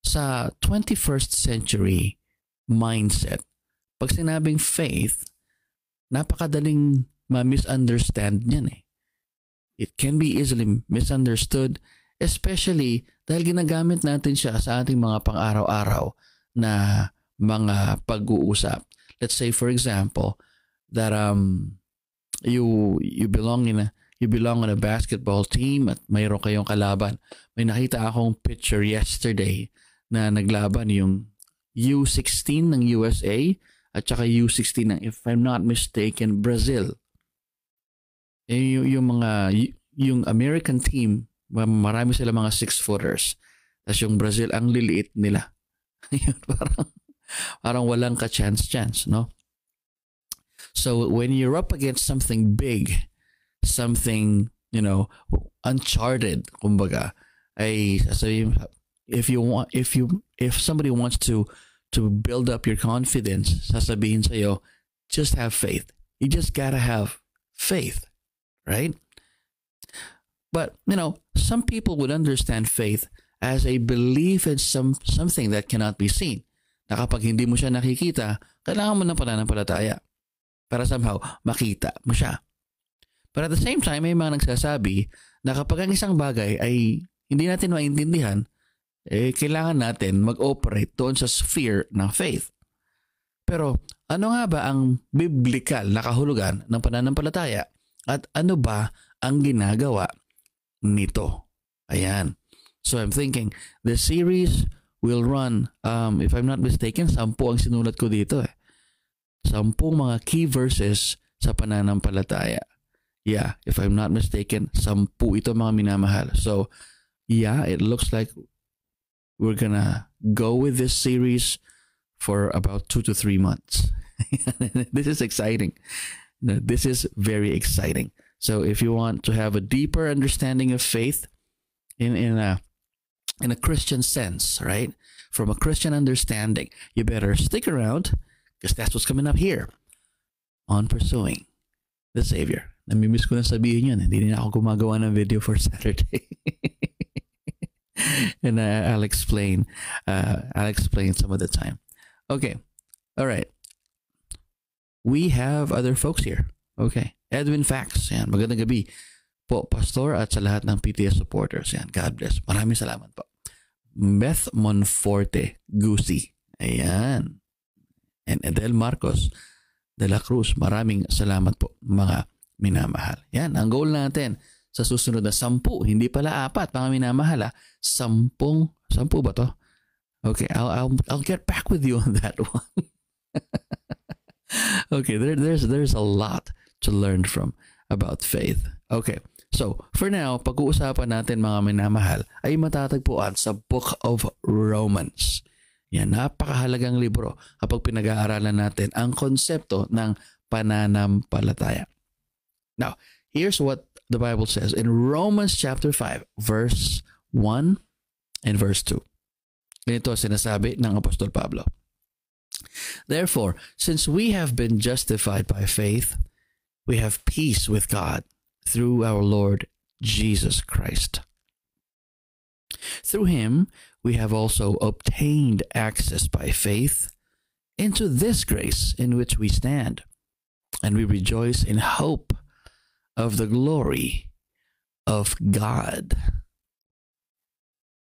sa 21st century mindset, pag sinabing faith, napakadaling ma-misunderstand niyan eh. It can be easily misunderstood, especially dahil ginagamit natin siya sa ating mga pang-araw-araw na mga pag-uusap. Let's say for example that you belong on a basketball team at mayroon kayong kalaban. May nakita akong picture yesterday na naglaban yung U16 ng USA at saka U16 ng, if I'm not mistaken, Brazil. Yung American team, marami sila mga 6-footers. Tapos yung Brazil, ang liliit nila. parang walang ka-chance, no? So when you're up against something big, something, uncharted, kumbaga, if somebody wants to build up your confidence, sasabihin sa'yo, just have faith. You just gotta have faith, right? But, some people would understand faith as a belief in something that cannot be seen. Na kapag hindi mo siya nakikita, kailangan mo ng pananampalataya para somehow makita mo siya. But at the same time, may mga nagsasabi na kapag ang isang bagay ay hindi natin maintindihan, kailangan natin mag-operate doon sa sphere ng faith. Pero ano nga ba ang biblical na kahulugan ng pananampalataya at ano ba ang ginagawa nito? Ayan. So I'm thinking, the series will run, if I'm not mistaken, 10 ang sinulat ko dito 10 mga key verses sa pananampalataya. Yeah, if I'm not mistaken, 10 ito mga minamahal. So, yeah, it looks like we're gonna go with this series for about 2 to 3 months. This is exciting. This is very exciting. So if you want to have a deeper understanding of faith in a Christian sense, right? From a Christian understanding, you better stick around because that's what's coming up here on Pursuing the Savior. Namimiss ko na sabihin yun. Hindi na ako gumagawa ng video for Saturday. And I'll explain some of the time. Okay. All right. We have other folks here. Okay. Edwin Fax. Yan. Magandang gabi po, Pastor, at sa lahat ng PTS supporters. Yan. God bless. Maraming salamat po. Beth Monforte Gusi. Ayan. And Edel Marcos de la Cruz. Maraming salamat po, mga minamahal. Yan. Ang goal natin sa susunod na 10, hindi pala 4, mga minamahal. 10 ba to? Okay, I'll get back with you on that one. Okay, there's a lot to learn from about faith. Okay, so for now, pag-uusapan natin mga minamahal ay matatagpuan sa Book of Romans. Yan, napakahalagang libro kapag pinag-aaralan natin ang konsepto ng pananampalataya. Now, here's what the Bible says in Romans chapter 5, verse 1 and verse 2. Ganito sinasabi ng Apostol Pablo. Therefore, since we have been justified by faith, we have peace with God through our Lord Jesus Christ. Through him, we have also obtained access by faith into this grace in which we stand, and we rejoice in hope of the glory of God.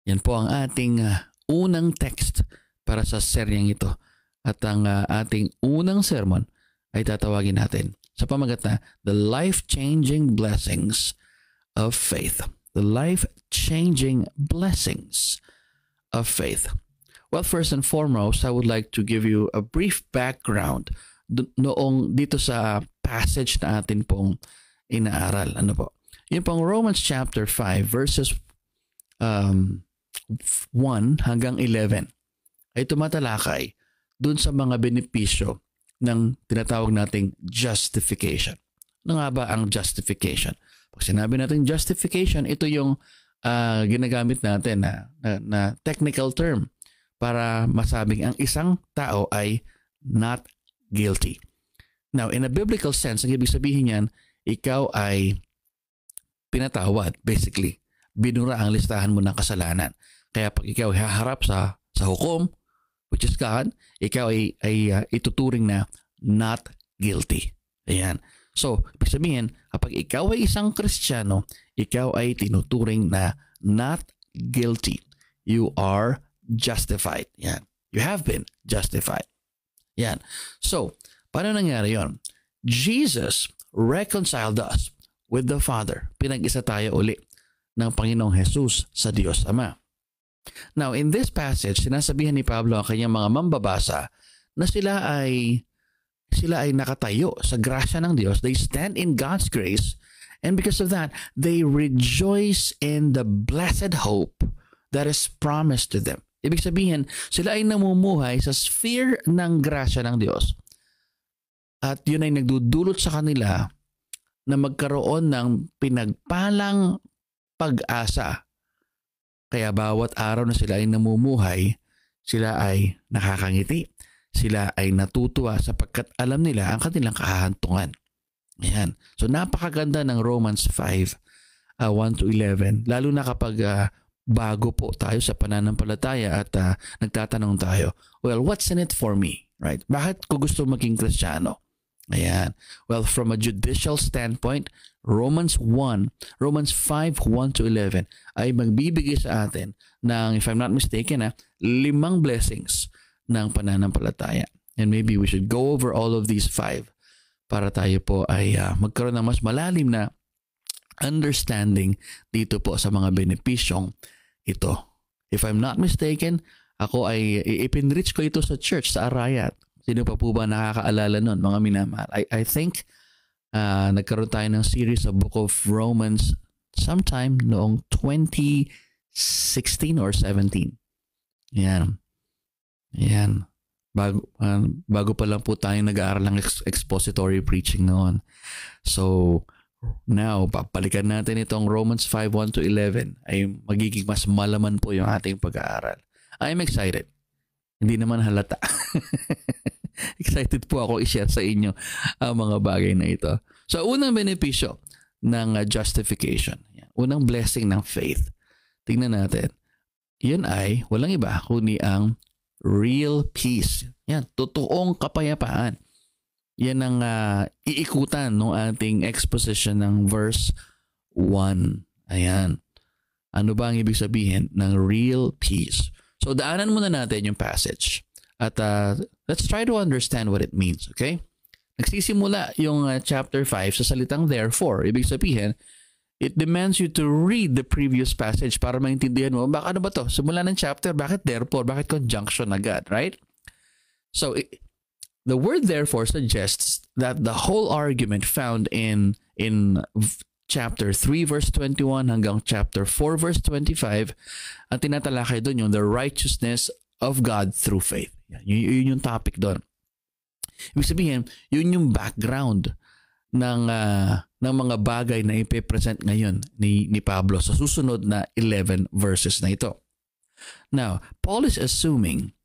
Yan po ang ating unang text para sa seryeng ito. At ang ating unang sermon ay tatawagin natin sa pamagat na The Life-Changing Blessings of Faith. The Life-Changing Blessings of Faith. Well, first and foremost, I would like to give you a brief background noong dito sa passage na atin pong inaaral. Ano po? Yung pong Romans chapter 5 verses 1 hanggang 11 ay tumatalakay dun sa mga benepisyo ng tinatawag nating justification. Ano nga ba ang justification? Pag sinabi natin justification, ito yung ginagamit natin na technical term para masabing ang isang tao ay not guilty. Now, in a biblical sense, ang ibig sabihin yan, ikaw ay pinatawad, basically. Binura ang listahan mo ng kasalanan. Kaya pag ikaw haharap sa sa hukom, which is God, ikaw ay ituturing na not guilty. Ayan. So, ibig sabihin, kapag ikaw ay isang Kristiyano, ikaw ay tinuturing na not guilty. You are justified. Yan. You have been justified. Yan. So, paano nangyari yon? Jesus reconciled us with the Father. Pinag-isa tayo uli ng Panginoong Jesus sa Diyos Ama. Now, in this passage, sinasabihan ni Pablo ang kanyang mga mambabasa na sila ay nakatayo sa grasya ng Diyos. They stand in God's grace, and because of that, they rejoice in the blessed hope that is promised to them. Ibig sabihin, sila ay namumuhay sa sphere ng grasya ng Diyos. At yun ay nagdudulot sa kanila na magkaroon ng pinagpalang pag-asa. Kaya bawat araw na sila ay namumuhay, sila ay nakakangiti. Sila ay natutuwa sapagkat alam nila ang kanilang kahahantungan. Ayan. So napakaganda ng Romans 5, 1 to 11. Lalo na kapag bago po tayo sa pananampalataya at nagtatanong tayo, well, what's in it for me? Right? Bakit ko gusto maging Kristiyano? Ayan. Well, from a judicial standpoint, Romans 5, 1 to 11 ay magbibigay sa atin ng, if I'm not mistaken, 5 blessings ng pananampalataya. And maybe we should go over all of these 5 para tayo po ay magkaroon ng mas malalim na understanding dito po sa mga benepisyong ito. If I'm not mistaken, ako ay ipinreach ko ito sa church, sa Arayat. Sino pa po ba nakakaalala nun, mga minamahal? I think nagkaroon tayo ng series sa Book of Romans sometime noong 2016 or 17. Yan. Yan. Bago pa lang po tayo nag-aaral ng expository preaching noon. So, now, papalikan natin itong Romans 5, 1 to 11 ay magiging mas malaman po yung ating pag-aaral. I'm excited. Hindi naman halata. Excited po ako i-share sa inyo ang mga bagay na ito. So, unang benepisyo ng justification. Unang blessing ng faith. Tingnan natin. Yun ay walang iba kundi ang real peace. Yan, totoong kapayapaan. Yan ang iikutan ng ating exposition ng verse 1. Ayan. Ano ba ang ibig sabihin ng real peace? So, daanan muna natin yung passage. At let's try to understand what it means, okay? Nagsisimula yung chapter 5 sa salitang therefore. Ibig sabihin, it demands you to read the previous passage para maintindihan mo, baka ano ba to? Simula ng chapter, bakit therefore? Bakit conjunction agad, right? So, the word therefore suggests that the whole argument found in chapter 3 verse 21 hanggang chapter 4 verse 25, ang tinatalakay doon yung the righteousness of God through faith. Yun yung topic doon. Ibig sabihin, yun yung background ng mga bagay na ipe-present ngayon ni Pablo sa susunod na 11 verses na ito. Now, Paul is assuming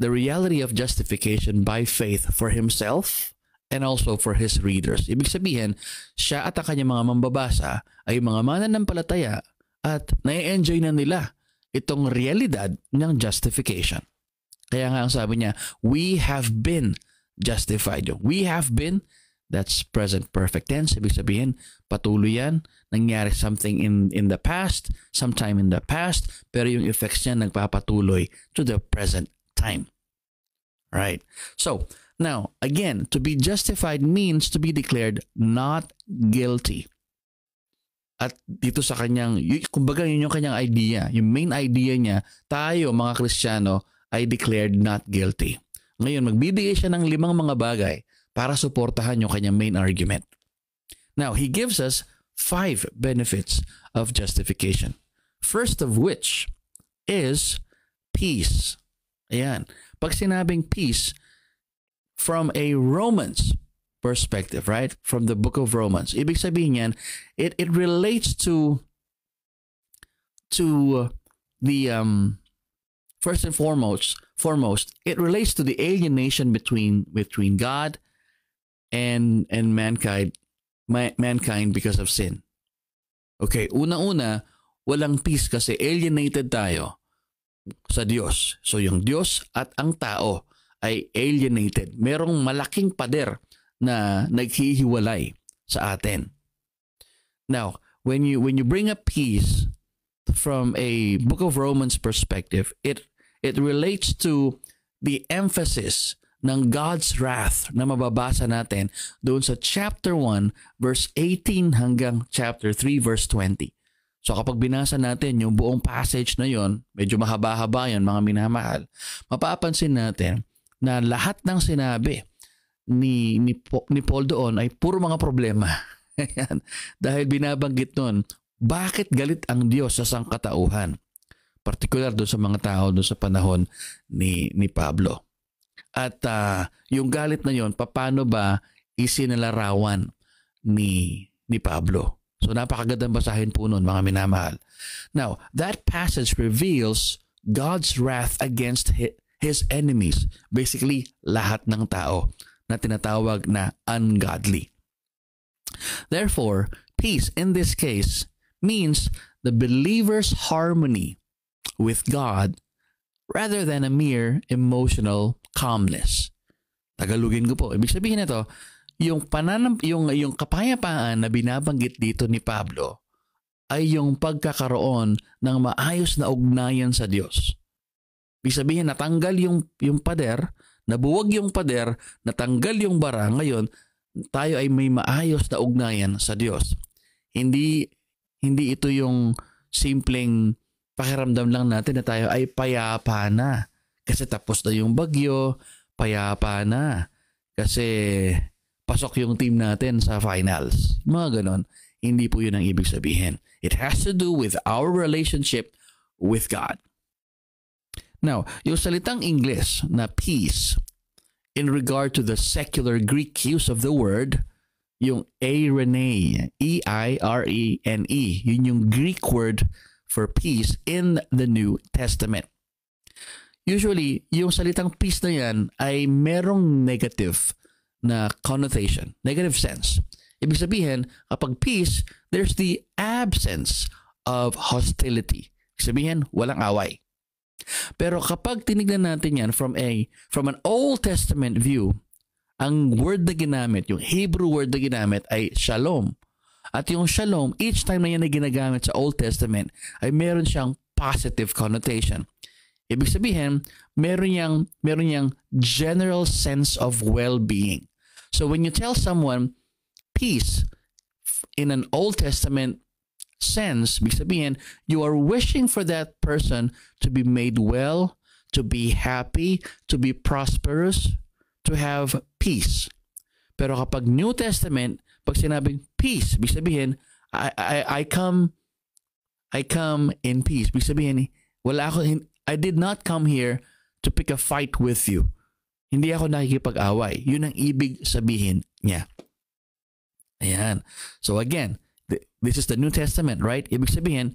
the reality of justification by faith for himself and also for his readers. Ibig sabihin, siya at ang kanyang mga mambabasa ay mga mananampalataya at na-enjoy na nila itong realidad ng justification. Kaya nga ang sabi niya, we have been justified. We have been, that's present perfect tense. Ibig sabihin, patuloy yan. Nangyari something in the past, sometime in the past, pero yung effects niya nagpapatuloy to the present time. Right? So, now, again, to be justified means to be declared not guilty. At dito sa kanyang, kumbaga yun yung kanyang idea. Yung main idea niya, tayo mga Kristiyano ay declared not guilty. Ngayon, magbibigay siya ng 5 mga bagay para suportahan yung kanyang main argument. Now, he gives us 5 benefits of justification. First of which is peace. Ayan. Pag sinabing peace, from a Romans perspective, right? From the book of Romans, ibig sabihin yan, it relates to the first and foremost, it relates to the alienation between God and mankind because of sin. Okay, una-una, walang peace kasi alienated tayo. sa Diyos. So yung Diyos at ang tao ay alienated. Merong malaking pader na naghihiwalay sa atin. Now, when you bring up peace from a Book of Romans perspective, it relates to the emphasis ng God's wrath na mababasa natin doon sa chapter 1 verse 18 hanggang chapter 3 verse 20. So kapag binasa natin yung buong passage na yon, medyo mahaba-haba yan mga minamahal, mapapansin natin na lahat ng sinabi ni Paul doon ay puro mga problema. Dahil binabanggit nun, bakit galit ang Diyos sa sangkatauhan? Particular doon sa mga tao doon sa panahon ni Pablo. At yung galit na yon, paano ba isinalarawan ni Pablo? So napakagandang basahin po nun mga minamahal. Now, that passage reveals God's wrath against His enemies. Basically, lahat ng tao na tinatawag na ungodly. Therefore, peace in this case means the believer's harmony with God rather than a mere emotional calmness. Tagalugin ko po. Ibig sabihin nito, yung kapayapaan na binabanggit dito ni Pablo ay yung pagkakaroon ng maayos na ugnayan sa Diyos. Ibig sabihin, natanggal yung pader, nabuwag yung pader, natanggal yung bara. Ngayon, tayo ay may maayos na ugnayan sa Diyos. Hindi ito yung simpleng pakiramdam lang natin na tayo ay payapa na. Kasi tapos na yung bagyo, payapa na. Kasi pasok yung team natin sa finals. Mga ganon. Hindi po yun ang ibig sabihin. It has to do with our relationship with God. Now, yung salitang English na peace, in regard to the secular Greek use of the word, yung eirene, E-I-R-E-N-E, yun yung Greek word for peace in the New Testament. Usually, yung salitang peace na yan ay merong negative na connotation, negative sense. Ibig sabihin, kapag peace, there's the absence of hostility. Ibig sabihin, walang away. Pero kapag tinignan natin yan from an Old Testament view, ang word na ginamit, yung Hebrew word na ginamit ay shalom. At yung shalom, each time na yan na ginagamit sa Old Testament, ay meron siyang positive connotation. Ibig sabihin, meron niyang general sense of well-being. So when you tell someone peace in an Old Testament sense, ibig sabihin, you are wishing for that person to be made well, to be happy, to be prosperous, to have peace. Pero kapag New Testament, pag sinabing peace, ibig sabihin, I come in peace. Ibig sabihin, I did not come here to pick a fight with you. Hindi ako nakikipag-away. Yun ang ibig sabihin niya. Ayan. So again, this is the New Testament, right? Ibig sabihin,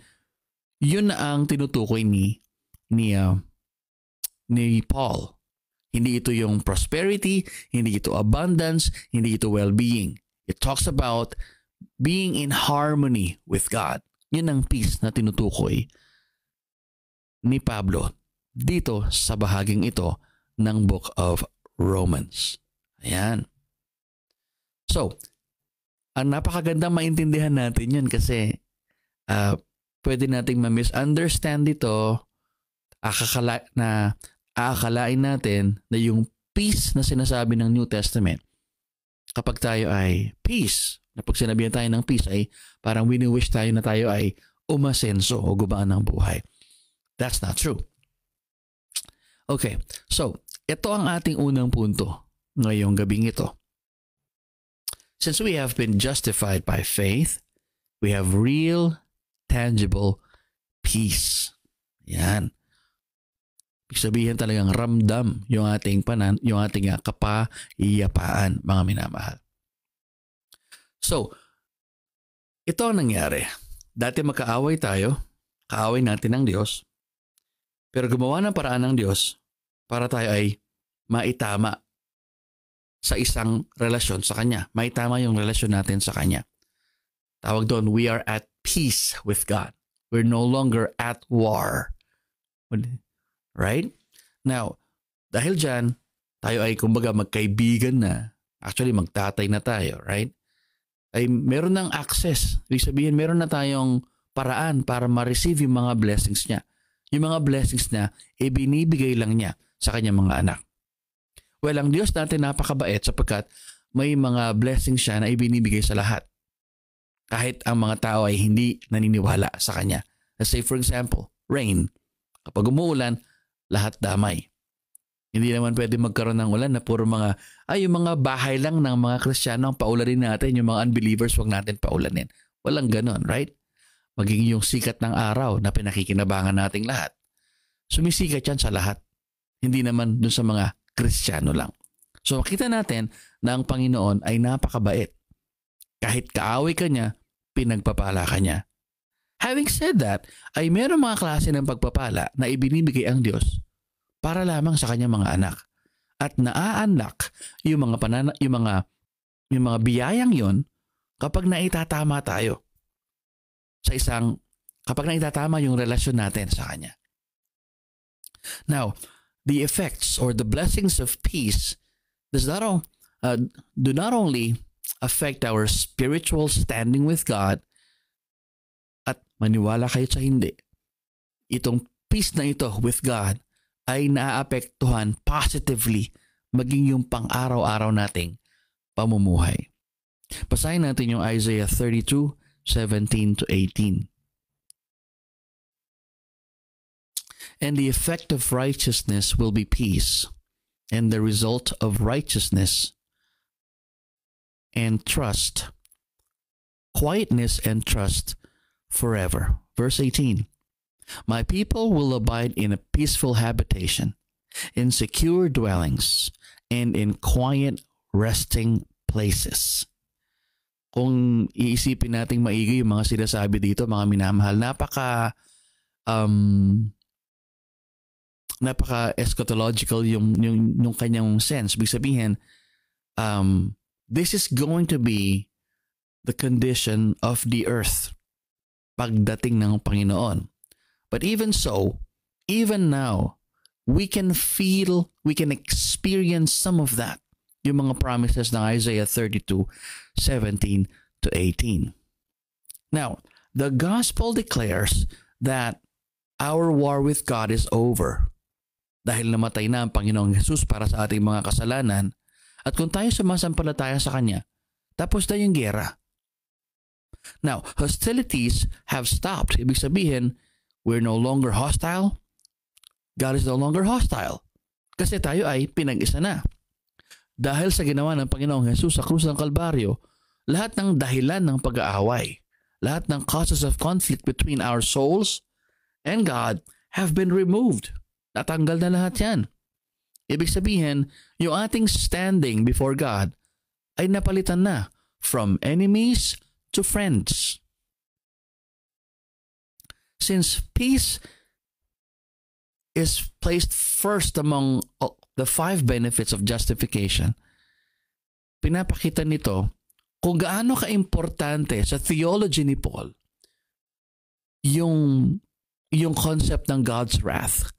yun na ang tinutukoy ni Paul. Hindi ito yung prosperity, hindi ito abundance, hindi ito well-being. It talks about being in harmony with God. Yun ang peace na tinutukoy ni Pablo dito sa bahaging ito ng Book of Romans. Ayan. So, ang napakagandang maintindihan natin yun kasi pwede nating ma-misunderstand ito, aakalain natin na yung peace na sinasabi ng New Testament, kapag tayo ay peace, na pag sinabihan tayo ng peace ay parang wini-wish tayo na tayo ay umasenso o gumaan ng buhay. That's not true. Okay, so ito ang ating unang punto ngayong gabing ito. Since we have been justified by faith, we have real, tangible peace. Yan. Ibig sabihin talagang ramdam yung ating kapayapaan, mga minamahal. So, ito ang nangyari. Dati magkaaway tayo, kaaway natin ng Diyos, pero gumawa ng paraan ng Diyos para tayo ay maitama sa isang relasyon sa Kanya. Maitama yung relasyon natin sa Kanya. Tawag doon, we are at peace with God. We're no longer at war. Right? Now, dahil dyan, tayo ay kumbaga magkaibigan na. Actually, magtatay na tayo, right? Ay meron ng access. Ibig sabihin, meron na tayong paraan para ma-receive yung mga blessings niya. Yung mga blessings na ibinibigay lang niya sa kanyang mga anak. Well, ang Diyos natin napakabait sapagkat may mga blessings siya na ibinibigay sa lahat. Kahit ang mga tao ay hindi naniniwala sa kanya. Let's say for example, rain. Kapag umuulan, lahat damay. Hindi naman pwede magkaroon ng ulan na puro yung mga bahay lang ng mga Kristiyano ang paulanin natin, yung mga unbelievers wag natin paulanin. Walang ganon, right? Magiging yung sikat ng araw na pinakikinabangan nating lahat. Sumisikat yan sa lahat. Hindi naman dun sa mga Kristiyano lang. So makita natin na ang Panginoon ay napakabait. Kahit kaaway ka niya, pinagpapala ka niya. Having said that, ay meron mga klase ng pagpapala na ibinibigay ang Diyos para lamang sa kanyang mga anak. At naa-unlock yung mga biyayang yon kapag naitatama tayo kapag naitatama yung relasyon natin sa Kanya. Now, the effects or the blessings of peace do not only affect our spiritual standing with God, at maniwala kayo sa hindi, itong peace na ito with God ay naaapektuhan positively maging yung pang-araw-araw nating pamumuhay. Basahin natin yung Isaiah 32:17-18. And the effect of righteousness will be peace, and the result of righteousness and trust, quietness and trust forever. Verse 18. My people will abide in a peaceful habitation, in secure dwellings, and in quiet resting places. Kung iisipin nating maigi yung mga sinasabi dito, mga minamahal, napaka eschatological yung kanyang sense. Ibig sabihin, this is going to be the condition of the earth pagdating ng Panginoon. But even so, even now, we can experience some of that. Yung mga promises ng Isaiah 32:17-18. Now, the gospel declares that our war with God is over. Dahil namatay na ang Panginoong Jesus para sa ating mga kasalanan, at kung tayo sumasampalataya sa Kanya, tapos na yung gera. Now, hostilities have stopped. Ibig sabihin, we're no longer hostile. God is no longer hostile. Kasi tayo ay pinag-isa na. Dahil sa ginawa ng Panginoong Jesus sa krus ng Kalbaryo, lahat ng dahilan ng pag-aaway, lahat ng causes of conflict between our souls and God have been removed. Natanggal na lahat yan. Ibig sabihin, yung ating standing before God ay napalitan na from enemies to friends. Since peace is placed first among the 5 benefits of justification, pinapakita nito kung gaano ka-importante sa theology ni Paul yung concept ng God's wrath.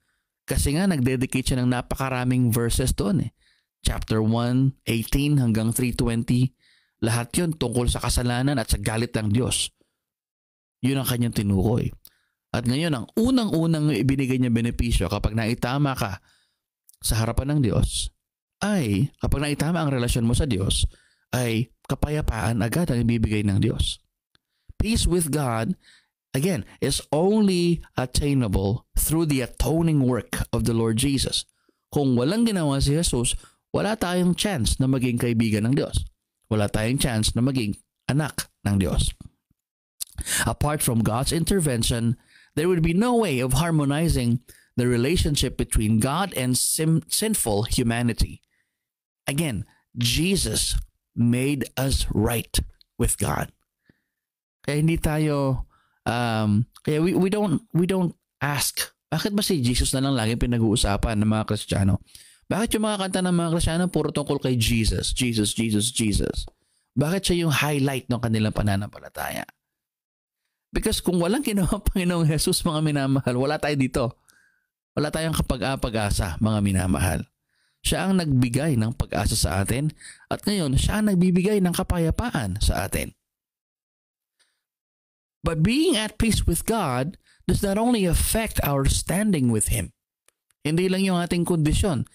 Kasi nga nagdedicate siya ng napakaraming verses doon. Chapter 1:18 hanggang 3:20, lahat yun tungkol sa kasalanan at sa galit ng Diyos. Yun ang kanyang tinukoy. At ngayon, ang unang-unang ibinigay niya benepisyo kapag naitama ka sa harapan ng Diyos ay, kapag naitama ang relasyon mo sa Diyos, ay kapayapaan agad ang ibibigay ng Diyos. Peace with God, again, is only attainable through the atoning work of the Lord Jesus. Kung walang ginawa si Jesus, wala tayong chance na maging kaibigan ng Diyos. Wala tayong chance na maging anak ng Diyos. Apart from God's intervention, there would be no way of harmonizing the relationship between God and sinful humanity. Again, Jesus made us right with God. Kaya hindi tayo, kaya we don't ask, bakit ba si Jesus na lang lagi pinag-uusapan ng mga Kristiyano? Bakit yung mga kanta ng mga Kristiyano puro tungkol kay Jesus, Jesus, Jesus, Jesus? Bakit siya yung highlight ng kanilang pananampalataya? Because kung walang ginawa Panginoong Jesus, mga minamahal, wala tayo dito. Wala tayong kapag-apag-asa, mga minamahal. Siya ang nagbigay ng pag-asa sa atin at ngayon siya ang nagbibigay ng kapayapaan sa atin. But being at peace with God does not only affect our standing with Him. Hindi lang yung ating kondisyon.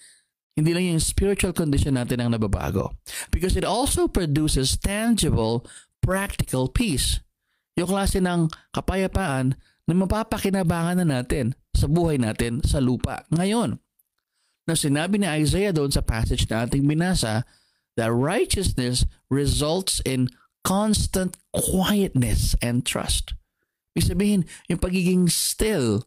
Hindi lang yung spiritual condition natin ang nababago. Because it also produces tangible, practical peace. Yung klase ng kapayapaan na mapapakinabangan na natin sa buhay natin sa lupa ngayon. Na sinabi ni Isaiah doon sa passage na ating binasa, that righteousness results in constant quietness and trust. Ibig sabihin, yung pagiging still,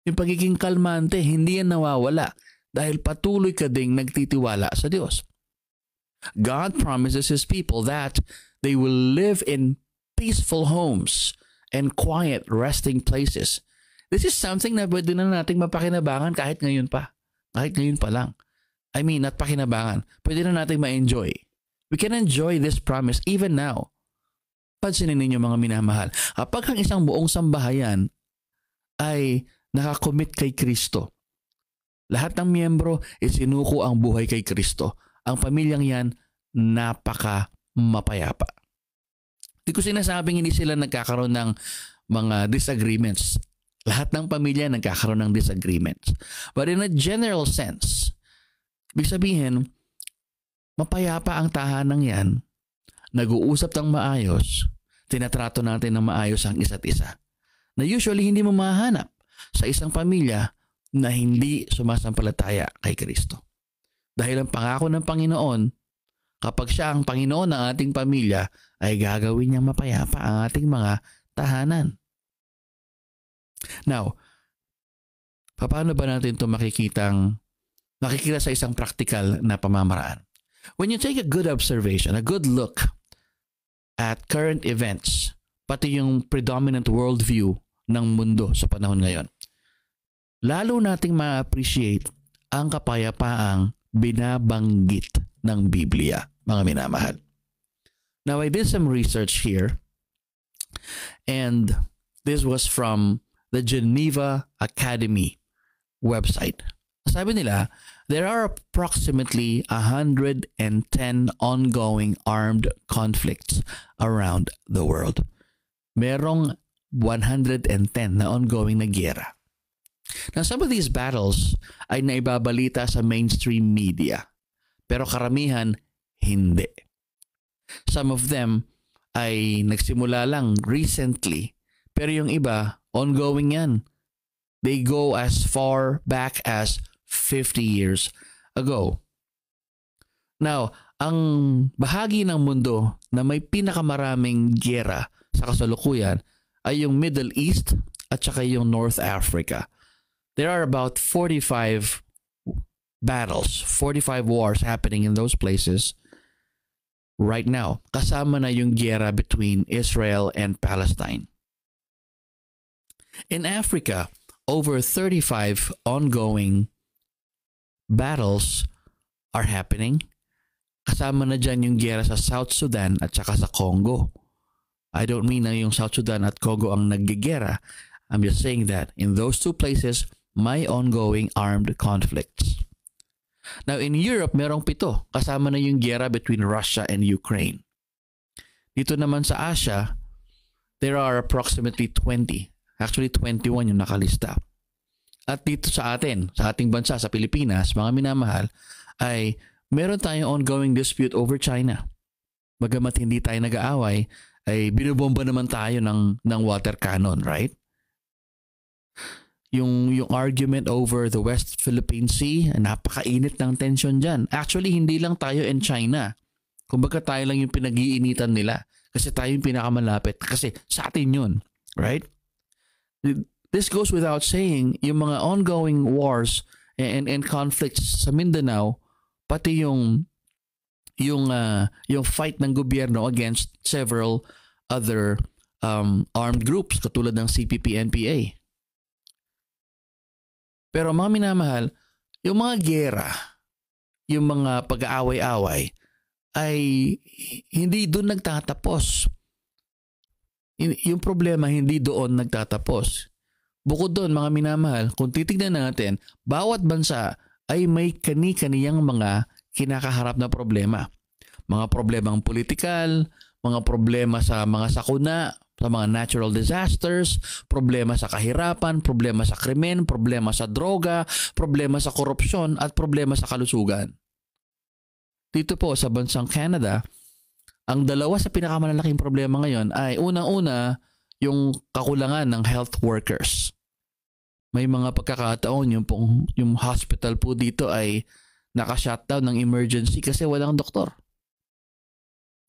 yung pagiging kalmante, hindi yan nawawala dahil patuloy ka ding nagtitiwala sa Diyos. God promises His people that they will live in peaceful homes and quiet resting places. This is something na pwede na nating mapakinabangan kahit ngayon pa. Kahit ngayon pa lang. I mean, not pakinabangan. Pwede na nating ma-enjoy. We can enjoy this promise even now. Pansinin ninyo mga minamahal, kapag ang isang buong sambahayan ay nakakommit kay Kristo, lahat ng miyembro isinuko ang buhay kay Kristo. Ang pamilyang yan, napaka mapayapa. Hindi ko sinasabing hindi sila nagkakaroon ng mga disagreements. Lahat ng pamilya nagkakaroon ng disagreements. But in a general sense, ibig sabihin, mapayapa ang tahanang yan, nag-uusap ng maayos, tinatrato natin ng maayos ang isa't isa. Na usually hindi mo mahanap sa isang pamilya na hindi sumasampalataya kay Kristo. Dahil ang pangako ng Panginoon, kapag siya ang Panginoon ng ating pamilya, ay gagawin niyang mapayapa ang ating mga tahanan. Now, paano ba natin ito makikita sa isang practical na pamamaraan? When you take a good observation, a good look at current events, pati yung predominant worldview ng mundo sa panahon ngayon, lalo nating ma-appreciate ang kapayapaang binabanggit ng Biblia, mga minamahal. Now, I did some research here, and this was from the Geneva Academy website. Sabi nila, there are approximately 110 ongoing armed conflicts around the world. Merong 110 na ongoing na giyera. Now, some of these battles ay naibabalita sa mainstream media, pero karamihan hindi. Some of them ay nagsimula lang recently, pero yung iba, ongoing yan. They go as far back as 50 years ago. Now, ang bahagi ng mundo na may pinakamaraming giyera sa kasalukuyan ay yung Middle East at saka yung North Africa. There are about 45 battles, 45 wars happening in those places right now. Kasama na yung giyera between Israel and Palestine. In Africa, over 35 ongoing battles are happening. Kasama na dyan yung giyera sa South Sudan at saka sa Congo. I don't mean na yung South Sudan at Congo ang naggigera. I'm just saying that in those two places, may ongoing armed conflicts. Now, in Europe, merong 7. Kasama na yung giyera between Russia and Ukraine. Dito naman sa Asia, there are approximately 20. Actually, 21 yung nakalista. At dito sa atin, sa ating bansa, sa Pilipinas, mga minamahal, ay meron tayong ongoing dispute over China. Bagamat hindi tayo nag-aaway, ay binubomba naman tayo ng water cannon, right? Yung argument over the West Philippine Sea, napakainit ng tension dyan. Actually, hindi lang tayo and China. Kumbaga tayo lang yung pinag-iinitan nila. Kasi tayo yung pinakamalapit. Kasi sa atin yun, right? This goes without saying, yung mga ongoing wars and conflicts sa Mindanao, pati yung fight ng gobyerno against several other armed groups katulad ng CPP-NPA. Pero mga minamahal, yung mga giyera, yung mga pag-aaway-away ay hindi doon nagtatapos. Yung problema hindi doon nagtatapos. Bukod doon, mga minamahal, kung titignan natin, bawat bansa ay may kani-kaniyang mga kinakaharap na problema. Mga problemang politikal, mga problema sa mga sakuna, sa mga natural disasters, problema sa kahirapan, problema sa krimen, problema sa droga, problema sa korupsyon, at problema sa kalusugan. Dito po sa bansang Canada, ang dalawa sa pinakamalalaking problema ngayon ay unang-una yung kakulangan ng health workers. May mga pagkakataon yung hospital po dito ay naka-shutdown ng emergency kasi walang doktor.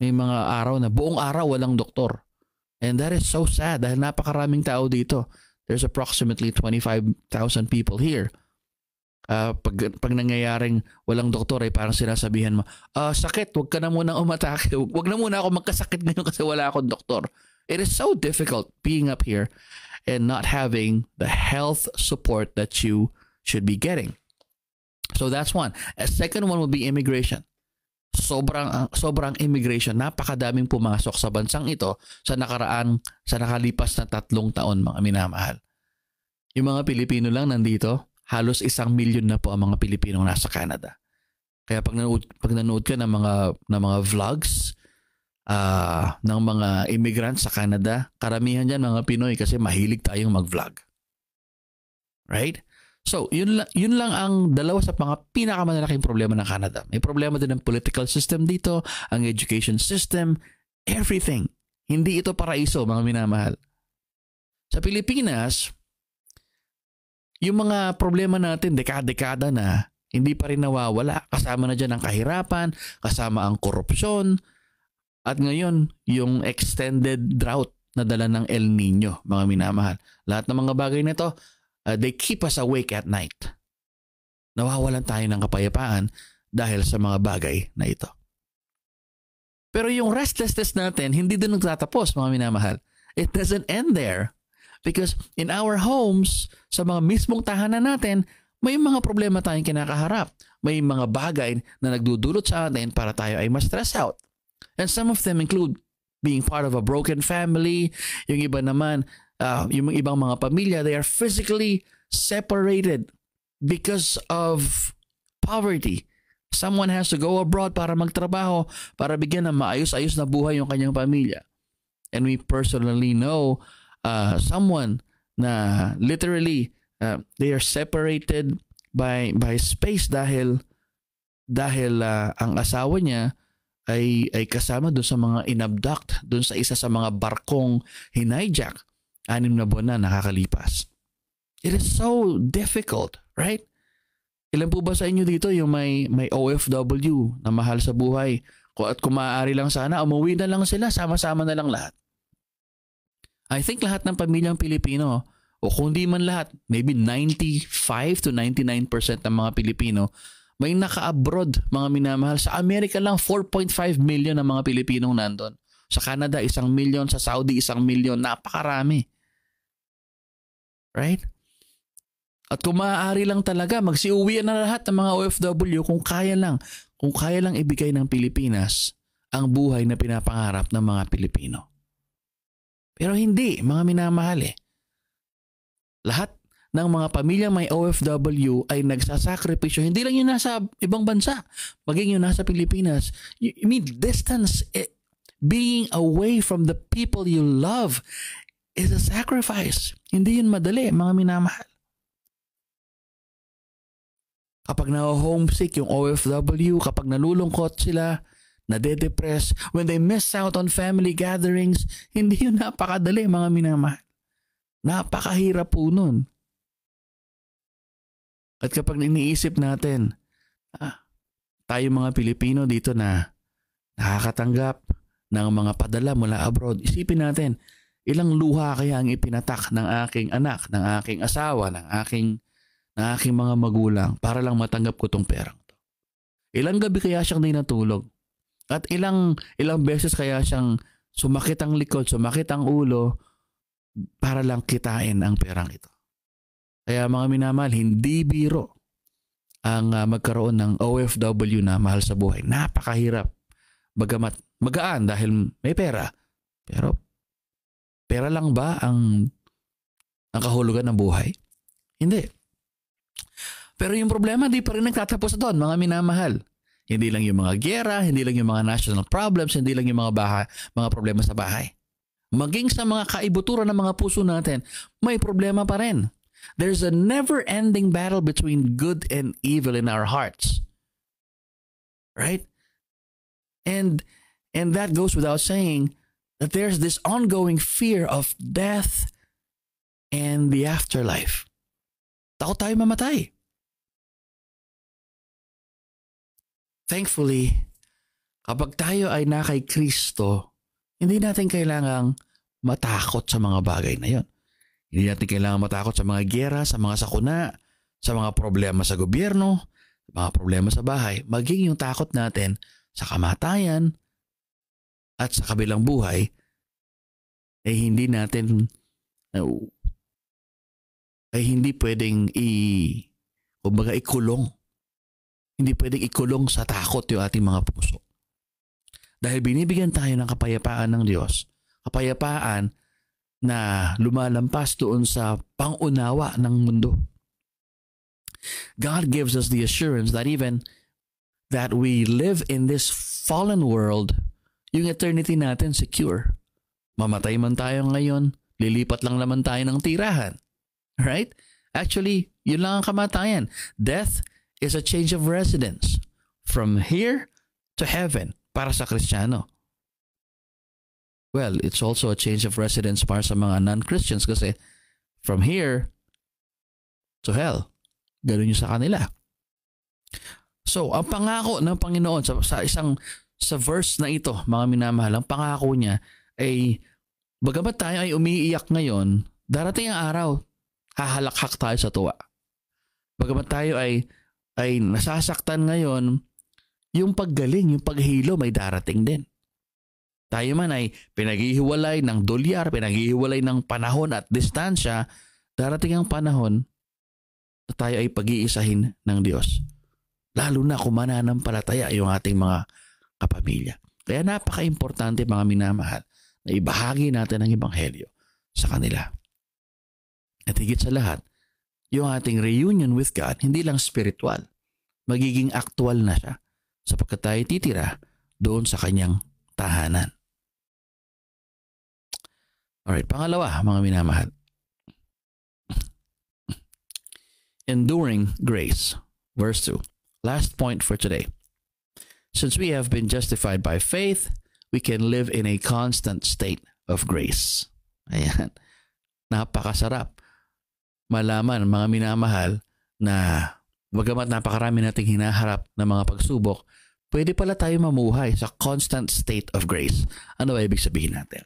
May mga araw na buong araw walang doktor. And that is so sad dahil napakaraming tao dito. There's approximately 25,000 people here. Pag nangyayaring walang doktor ay parang sinasabihan mo, sakit, wag ka na muna umatake. Wag na muna ako magkasakit ngayon kasi wala akong doktor. It is so difficult being up here and not having the health support that you should be getting. So that's one. A second one will be immigration. Sobrang immigration. Napakadaming pumasok sa bansang ito sa nakalipas na 3 taon, mga minamahal. Yung mga Pilipino lang nandito, halos 1 milyon na po ang mga Pilipinong nasa Canada. Kaya pag nanood ka ng mga vlogs ng mga immigrants sa Canada, karamihan dyan mga Pinoy kasi mahilig tayong mag-vlog. Right? So, yun lang ang dalawa sa mga pinakamalaking problema ng Canada. May problema din ang political system dito, ang education system, everything. Hindi ito paraiso, mga minamahal. Sa Pilipinas, yung mga problema natin, dekada-dekada na, hindi pa rin nawawala. Kasama na dyan ang kahirapan, kasama ang korupsyon, at ngayon, yung extended drought na dala ng El Nino, mga minamahal. Lahat ng mga bagay na ito, they keep us awake at night. Nawawalan tayo ng kapayapaan dahil sa mga bagay na ito. Pero yung restlessness natin, hindi din nagtatapos, mga minamahal. It doesn't end there. Because in our homes, sa mga mismong tahanan natin, may mga problema tayong kinakaharap. May mga bagay na nagdudulot sa atin para tayo ay ma-stress out. And some of them include being part of a broken family. Yung iba naman, yung ibang mga pamilya, they are physically separated because of poverty. Someone has to go abroad para magtrabaho, para bigyan ng maayos-ayos na buhay yung kanyang pamilya. And we personally know someone na literally they are separated by space dahil ang asawa niya ay kasama doon sa mga inabduct, doon sa isa sa mga barkong hinijack. 6 na buwan na nakakalipas. It is so difficult, right? Ilan po ba sa inyo dito yung may OFW na mahal sa buhay? At kung maaari lang sana, umuwi na lang sila, sama-sama na lang lahat. I think lahat ng pamilyang Pilipino, o kung di man lahat, maybe 95 to 99% ng mga Pilipino, may naka-abroad, mga minamahal. Sa Amerika lang, 4.5 million ang mga Pilipinong nandun. Sa Canada, 1 million. Sa Saudi, 1 million. Napakarami. Right? At kung maaari lang talaga, magsiuwian na lahat ng mga OFW kung kaya lang ibigay ng Pilipinas ang buhay na pinapangarap ng mga Pilipino. Pero hindi, mga minamahal eh. Lahat ng mga pamilyang may OFW ay nagsasakripisyo. Hindi lang yung nasa ibang bansa, maging yung nasa Pilipinas. I mean, distance, being away from the people you love is a sacrifice. Hindi yun madali, mga minamahal. Kapag na-homesick yung OFW, kapag nalulungkot sila, nade-depress, when they miss out on family gatherings, hindi yun napakadali, mga minamahal. Napakahirap po nun. At kapag iniisip natin, tayo mga Pilipino dito na nakakatanggap ng mga padala mula abroad, isipin natin, ilang luha kaya ang ipinatak ng aking anak, ng aking asawa, ng aking mga magulang para lang matanggap ko tong perang to. Ilang gabi kaya siyang di natulog? At ilang beses kaya siyang sumakit ang likod, sumakit ang ulo para lang kitain ang perang ito. Kaya mga minamahal, hindi biro ang magkaroon ng OFW na mahal sa buhay. Napakahirap. Bagamat magaan dahil may pera. Pero pera lang ba ang ang kahulugan ng buhay? Hindi. Pero yung problema, di pa rin nagtatapos doon, mga minamahal. Hindi lang yung mga giyera, hindi lang yung mga national problems, hindi lang yung mga problema sa bahay. Maging sa mga kaibuturan ng mga puso natin, may problema pa rin. There's a never-ending battle between good and evil in our hearts. Right? And that goes without saying that there's this ongoing fear of death and the afterlife. Takot tayo mamatay. Thankfully, kapag tayo ay na kay Kristo, hindi natin kailangang matakot sa mga bagay na yon. Hindi natin kailangang matakot sa mga giyera, sa mga sakuna, sa mga problema sa gobyerno, sa mga problema sa bahay. Maging yung takot natin sa kamatayan at sa kabilang buhay, ay hindi natin, ay hindi pwedeng ikulong. Hindi pwedeng ikulong sa takot yung ating mga puso. Dahil binibigyan tayo ng kapayapaan ng Diyos. Kapayapaan na lumalampas doon sa pangunawa ng mundo. God gives us the assurance that even that we live in this fallen world, yung eternity natin secure. Mamatay man tayo ngayon, lilipat lang naman tayo ng tirahan. Right? Actually, yun lang ang kamatayan. Death is a change of residence from here to heaven para sa Kristiyano. Well, it's also a change of residence para sa mga non-Christians kasi from here to hell, ganun yung sa kanila. So, ang pangako ng Panginoon sa verse na ito, mga minamahal, ang pangako niya ay bagamat tayo ay umiiyak ngayon, darating ang araw, hahalakhak tayo sa tuwa. Bagamat tayo ay nasasaktan ngayon, yung paggaling, yung paghilo may darating din. Tayo man ay pinaghihiwalay ng dolyar, pinaghihiwalay ng panahon at distansya, darating ang panahon na tayo ay pag-iisahin ng Diyos. Lalo na kung mananampalataya yung ating mga kapamilya. Kaya napaka-importante mga minamahal na ibahagi natin ang Ebanghelyo sa kanila. At higit sa lahat, yung ating reunion with God, hindi lang spiritual, magiging aktual na siya sapagkat tayo titira doon sa kanyang tahanan. Alright, pangalawa, mga minamahal. Enduring grace. Verse 2. Last point for today. Since we have been justified by faith, we can live in a constant state of grace. Ayan. Napakasarap malaman, mga minamahal, na bagamat napakarami nating hinaharap na mga pagsubok, pwede pala tayo mamuhay sa constant state of grace. Ano ba ibig sabihin natin?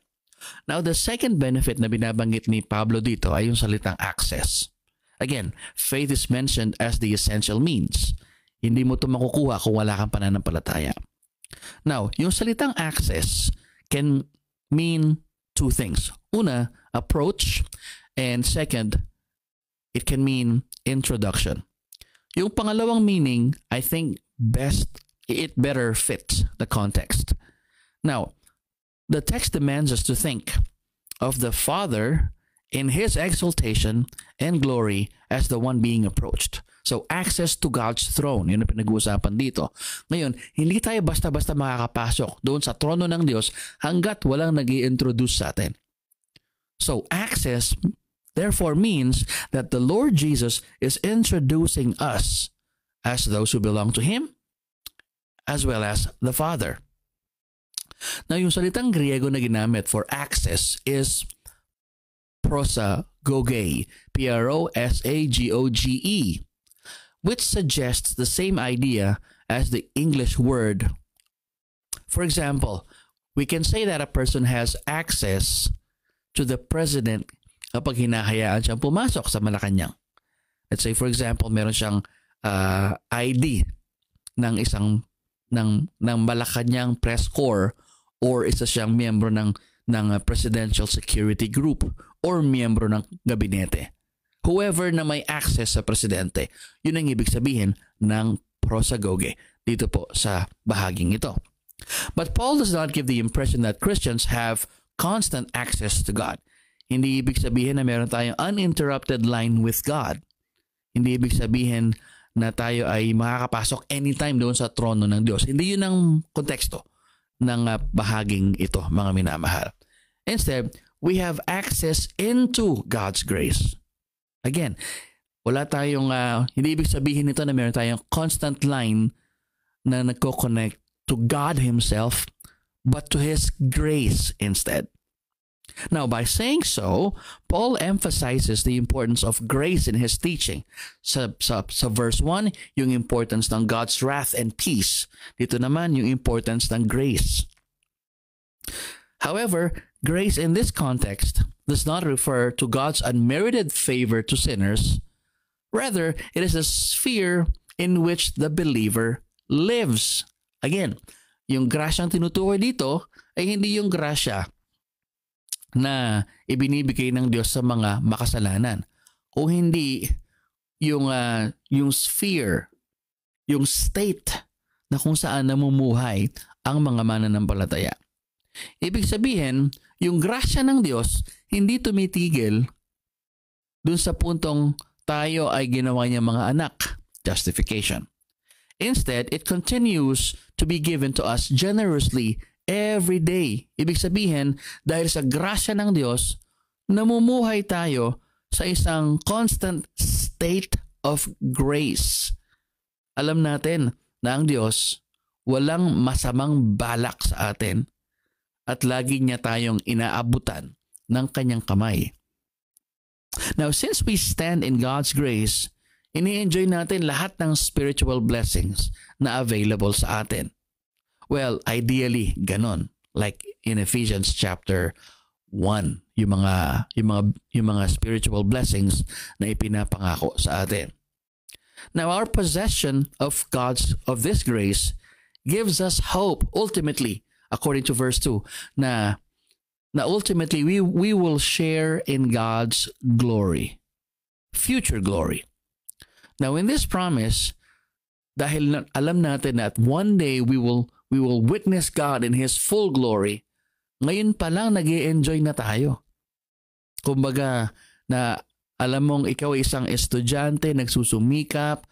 Now, the second benefit na binabanggit ni Pablo dito ay yung salitang access. Again, faith is mentioned as the essential means. Hindi mo ito makukuha kung wala kang pananampalataya. Now, yung salitang access can mean two things. Una, approach, and second, it can mean introduction. Yung pangalawang meaning, I think it better fits the context. Now, the text demands us to think of the Father in His exaltation and glory as the one being approached. So, access to God's throne, yun ang pinag-uusapan dito. Ngayon, hindi tayo basta-basta makakapasok doon sa trono ng Diyos hanggat walang nag-i-introduce sa atin. So, access therefore means that the Lord Jesus is introducing us as those who belong to Him as well as the Father. Now, yung salitang Griego na ginamit for access is prosagoge, P-R-O-S-A-G-O-G-E, which suggests the same idea as the English word. For example, we can say that a person has access to the president kapag hinahayaan siyang pumasok sa Malacanang. Let's say, for example, meron siyang ID ng Malacanang Press Corps, or isa siyang miyembro ng Presidential Security Group or miyembro ng gabinete. Whoever na may access sa presidente, yun ang ibig sabihin ng prosagoge dito po sa bahaging ito. But Paul does not give the impression that Christians have constant access to God. Hindi ibig sabihin na meron tayong uninterrupted line with God. Hindi ibig sabihin na tayo ay makakapasok anytime doon sa trono ng Diyos. Hindi yun ang konteksto ng bahaging ito, mga minamahal. Instead, we have access into God's grace. Again, wala tayong, hindi ibig sabihin nito na meron tayong constant line na nagko-connect to God Himself, but to His grace instead. Now, by saying so, Paul emphasizes the importance of grace in his teaching. Sa verse 1, yung importance ng God's wrath and peace. Dito naman, yung importance ng grace. However, grace in this context does not refer to God's unmerited favor to sinners. Rather, it is a sphere in which the believer lives. Again, yung grasyang tinutukoy dito ay hindi yung grasya na ibinibigay ng Diyos sa mga makasalanan. O hindi yung sphere, yung state na kung saan namumuhay ang mga mananampalataya. Ibig sabihin, yung grasya ng Diyos hindi tumitigil dun sa puntong tayo ay ginawa niya mga anak, justification. Instead, it continues to be given to us generously every day. Ibig sabihin, dahil sa grasya ng Diyos, namumuhay tayo sa isang constant state of grace. Alam natin na ang Diyos walang masamang balak sa atin at lagi niya tayong inaabutan ng kanyang kamay. Now, since we stand in God's grace, ini-enjoy natin lahat ng spiritual blessings na available sa atin. Well, ideally, ganon. Like in Ephesians chapter 1, yung mga spiritual blessings na ipinapangako sa atin. Now, our possession of this grace gives us hope ultimately, according to verse 2, na ultimately we will share in God's glory, future glory. Now, in this promise, dahil alam natin that one day we will witness God in His full glory, ngayon pa lang nag-i-enjoy na tayo. Kumbaga, na alam mong ikaw ay isang estudyante, nagsusumikap,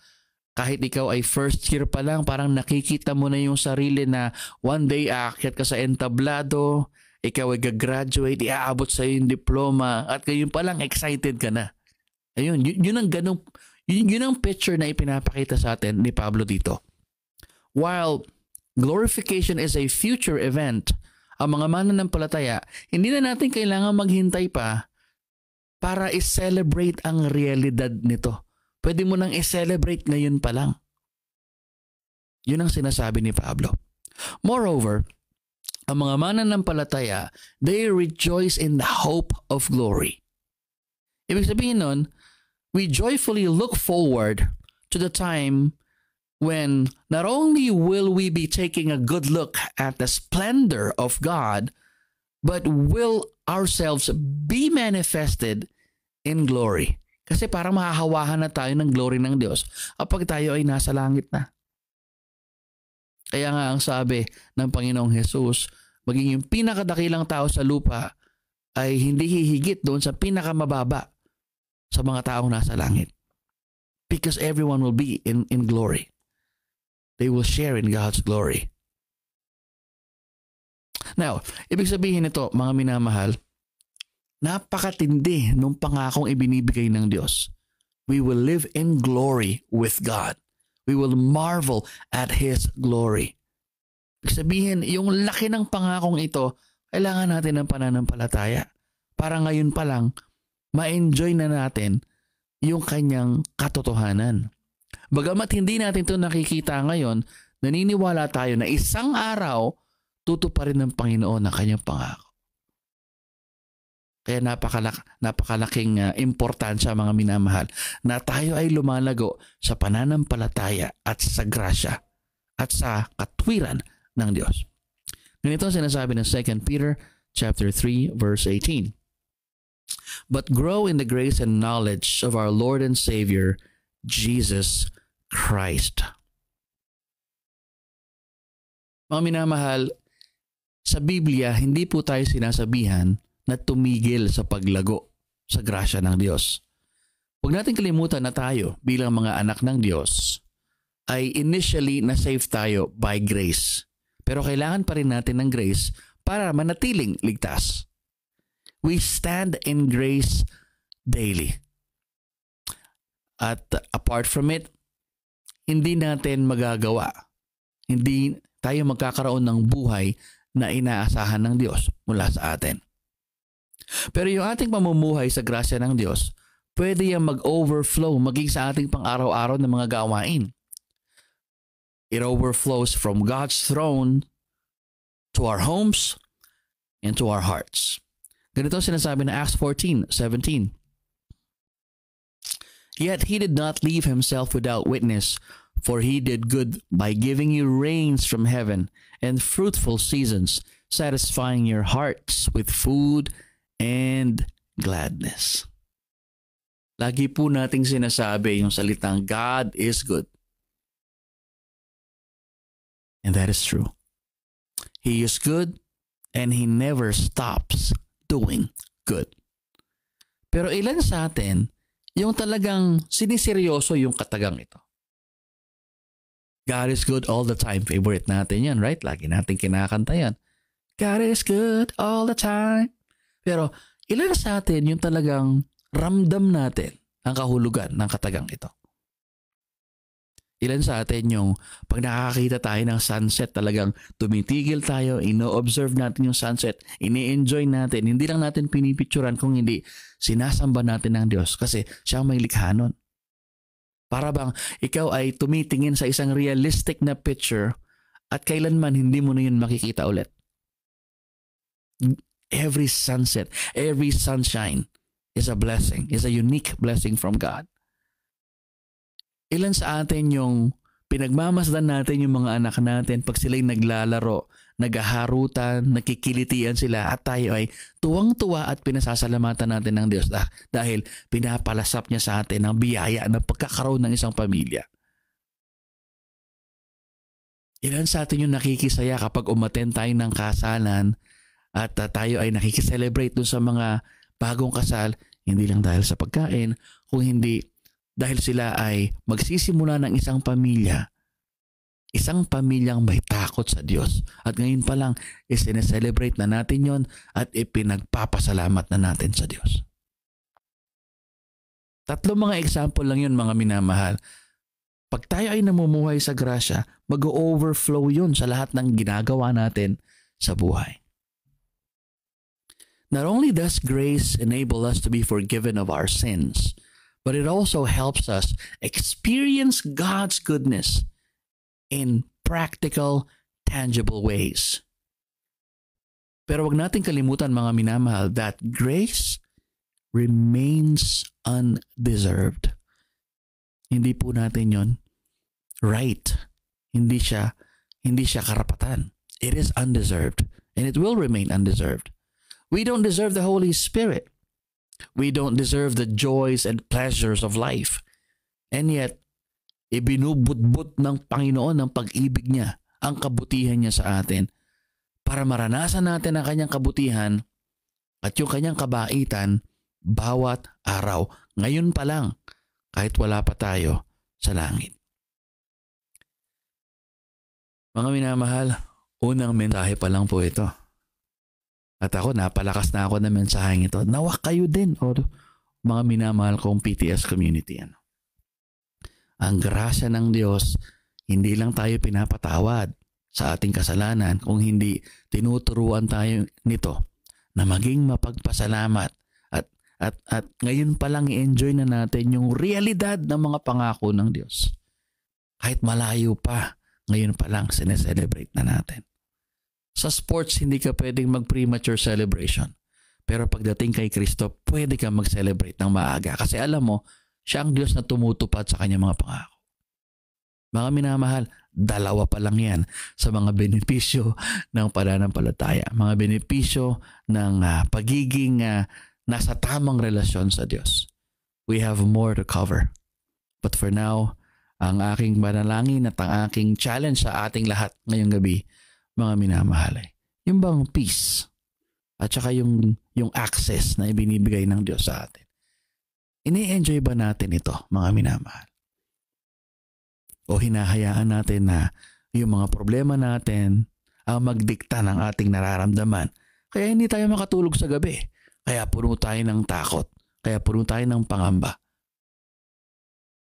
kahit ikaw ay first year pa lang, parang nakikita mo na yung sarili na one day aakyat ka sa entablado, ikaw ay gagraduate, iaabot sa yung diploma, at ngayon pa lang excited ka na. Ayun, yun ang picture na ipinapakita sa atin ni Pablo dito. While glorification is a future event, ang mga mananampalataya, hindi na natin kailangan maghintay pa para i-celebrate ang realidad nito. Pwede mo nang i-celebrate ngayon pa lang. Yun ang sinasabi ni Pablo. Moreover, ang mga mananampalataya, they rejoice in the hope of glory. Ibig sabihin nun, we joyfully look forward to the time when not only will we be taking a good look at the splendor of God, but will ourselves be manifested in glory. Kasi parang mahahawahan na tayo ng glory ng Diyos kapag tayo ay nasa langit na. Kaya nga ang sabi ng Panginoong Jesus, maging yung pinakadakilang tao sa lupa ay hindi hihigit doon sa pinakamababa sa mga taong nasa langit. Because everyone will be in glory. They will share in God's glory. Now, ibig sabihin nito, mga minamahal, napakatindi nung pangakong ibinibigay ng Diyos. We will live in glory with God. We will marvel at His glory. Ibig sabihin, yung laki ng pangakong ito, kailangan natin ng pananampalataya. Para ngayon pa lang, ma-enjoy na natin yung kanyang katotohanan. Bagamat hindi natin ito nakikita ngayon, naniniwala tayo na isang araw, tutuparin ng Panginoon ang kanyang pangako. Kaya napakalaking importansya, mga minamahal, na tayo ay lumalago sa pananampalataya at sa grasya at sa katwiran ng Diyos. Ganito ang sinasabi ng 2 Peter chapter 3 verse 18. But grow in the grace and knowledge of our Lord and Savior, Jesus Christ. Mga minamahal, sa Biblia, hindi po tayo sinasabihan na tumigil sa paglago sa grasya ng Diyos. Huwag natin kalimutan na tayo bilang mga anak ng Diyos ay initially na-save tayo by grace. Pero kailangan pa rin natin ng grace para manatiling ligtas. We stand in grace daily. At apart from it, hindi natin magagawa. Hindi tayo magkakaroon ng buhay na inaasahan ng Diyos mula sa atin. Pero yung ating pamumuhay sa grasya ng Diyos, pwede yung mag-overflow maging sa ating pang-araw-araw na mga gawain. It overflows from God's throne to our homes and to our hearts. Ganito sinasabi na Acts 14:17. Yet he did not leave himself without witness, for he did good by giving you rains from heaven and fruitful seasons, satisfying your hearts with food and gladness. Lagi po nating sinasabi yung salitang God is good. And that is true. He is good and He never stops doing good. Pero ilan sa atin yung talagang siniseryoso yung katagang ito? God is good all the time. Favorite natin yan, right? Lagi natin kinakanta yan. God is good all the time. Pero ilan sa atin yung talagang ramdam natin ang kahulugan ng katagang ito? Ilan sa atin yung pag nakakita tayo ng sunset, talagang tumitigil tayo, ino-observe natin yung sunset, ini-enjoy natin, hindi lang natin pinipicturan kung hindi sinasamba natin ng Diyos kasi siya may likha nun. Para bang ikaw ay tumitingin sa isang realistic na picture at kailanman hindi mo na yun makikita ulit. Every sunset, every sunshine is a blessing, is a unique blessing from God. Ilan sa atin yung pinagmamasdan natin yung mga anak natin pag sila'y naglalaro, naghaharutan, nakikilitian sila at tayo ay tuwang-tuwa at pinasasalamatan natin ng Diyos dahil pinapalasap niya sa atin ang biyaya ng pagkakaroon ng isang pamilya. Ilan sa atin yung nakikisaya kapag umattend tayo ng kasalan at tayo ay nakikiselebrate dun sa mga bagong kasal, hindi lang dahil sa pagkain, kung hindi dahil sila ay magsisimula ng isang pamilyang may takot sa Diyos. At ngayon pa lang, isineselebrate na natin yon at ipinagpapasalamat na natin sa Diyos. Tatlong mga example lang yun, mga minamahal. Pag tayo ay namumuhay sa grasya, mag-overflow yun sa lahat ng ginagawa natin sa buhay. Not only does grace enable us to be forgiven of our sins, but it also helps us experience God's goodness in practical, tangible ways. Pero wag natin kalimutan, mga minamahal, that grace remains undeserved. Hindi po natin yon right. Hindi siya karapatan. It is undeserved and it will remain undeserved. We don't deserve the Holy Spirit. We don't deserve the joys and pleasures of life. And yet, ibinubudbud ng Panginoon ang pag-ibig niya, ang kabutihan niya sa atin para maranasan natin ang kanyang kabutihan at yung kanyang kabaitan bawat araw. Ngayon pa lang, kahit wala pa tayo sa langit. Mga minamahal, unang mensahe pa lang po ito. At ako, napalakas na ako ng mensaheng ito. Nawa kayo din, o mga minamahal kong PTS community. Ang grasya ng Diyos, hindi lang tayo pinapatawad sa ating kasalanan, kung hindi tinuturuan tayo nito na maging mapagpasalamat at ngayon pa lang i-enjoy na natin yung realidad ng mga pangako ng Diyos. Kahit malayo pa, ngayon pa lang sineselebrate na natin. Sa sports, hindi ka pwedeng mag-premature celebration. Pero pagdating kay Kristo, pwede ka mag-celebrate ng maaga. Kasi alam mo, siya ang Diyos na tumutupad sa kanyang mga pangako. Mga minamahal, dalawa pa lang yan sa mga benepisyo ng pananampalataya. Mga benepisyo ng pagiging nasa tamang relasyon sa Diyos. We have more to cover. But for now, ang aking manalangin at ang aking challenge sa ating lahat ngayong gabi, mga minamahal, yung bang peace at saka yung access na ibinibigay ng Diyos sa atin. Ini-enjoy ba natin ito, mga minamahal? O hinahayaan natin na yung mga problema natin ang magdikta ng ating nararamdaman? Kaya hindi tayo makatulog sa gabi. Kaya puno tayo ng takot. Kaya puno tayo ng pangamba.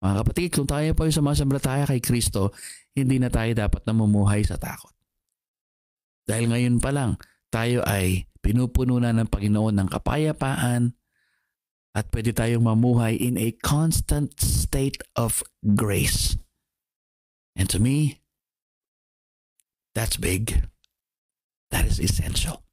Mga kapatid, kung tayo po ay sumasampalataya kay Kristo, hindi na tayo dapat namumuhay sa takot. Dahil ngayon pa lang, tayo ay pinupuno na ng Panginoon ng kapayapaan at pwede tayong mamuhay in a constant state of grace. And to me, that's big. That is essential.